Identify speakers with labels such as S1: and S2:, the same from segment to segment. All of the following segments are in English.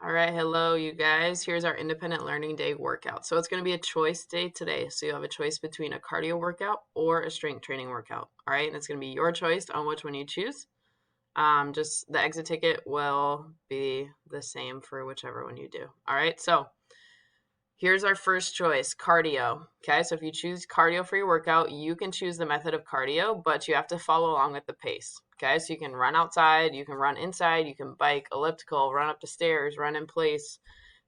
S1: All right, hello, you guys. Here's our Independent Learning Day workout. So it's going to be a choice day today. So you have a choice between a cardio workout or a strength training workout. All right, and it's going to be your choice on which one you choose. Just the exit ticket will be the same for whichever one you do. All right, so here's our first choice, cardio. Okay, so if you choose cardio for your workout, you can choose the method of cardio, but you have to follow along with the pace. Okay, so you can run outside, you can run inside, you can bike, elliptical, run up the stairs, run in place.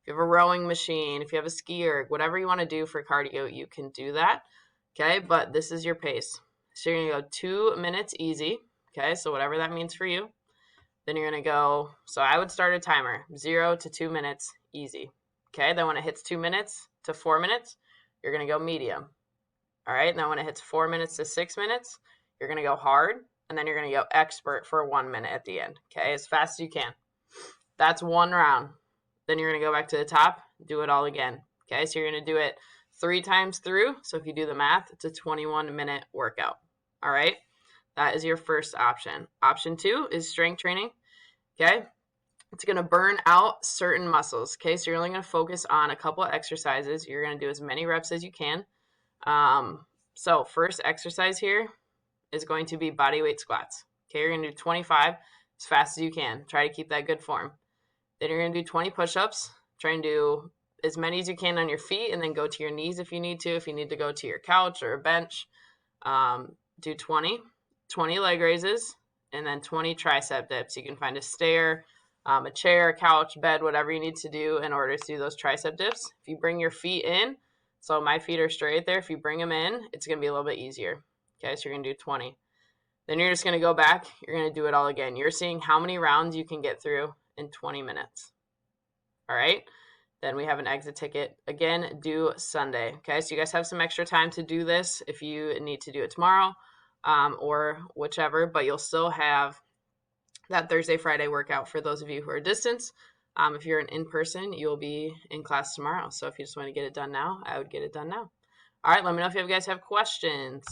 S1: If you have a rowing machine, if you have a ski erg, whatever you want to do for cardio, you can do that. Okay, but this is your pace. So you're going to go 2 minutes easy. Okay, so whatever that means for you. Then you're going to go, so I would start a timer, 0 to 2 minutes easy. Okay, then when it hits 2 minutes to 4 minutes, you're going to go medium. All right, now when it hits 4 minutes to 6 minutes, you're going to go hard, and then you're going to go expert for 1 minute at the end. Okay, as fast as you can. That's one round. Then you're going to go back to the top, do it all again. Okay, so you're going to do it 3 times through. So if you do the math, it's a 21-minute workout. All right, that is your first option. Option 2 is strength training. Okay, it's going to burn out certain muscles. Okay, so you're only going to focus on a couple of exercises. You're going to do as many reps as you can. So first exercise here is going to be body weight squats. Okay, you're going to do 25 as fast as you can. Try to keep that good form. Then you're going to do 20 push-ups. Try and do as many as you can on your feet, and then go to your knees if you need to. If you need to go to your couch or a bench, do 20 leg raises, and then 20 tricep dips. You can find a stair, a chair, a couch, bed, whatever you need to do in order to do those tricep dips. If you bring your feet in, so my feet are straight there. If you bring them in, it's going to be a little bit easier. Okay, so you're going to do 20. Then you're just going to go back. You're going to do it all again. You're seeing how many rounds you can get through in 20 minutes. All right. Then we have an exit ticket. Again, due Sunday. Okay, so you guys have some extra time to do this if you need to do it tomorrow or whichever, but you'll still have that Thursday, Friday workout for those of you who are distance. If you're in person, you'll be in class tomorrow. So if you just want to get it done now, I would get it done now. All right, let me know if you guys have questions.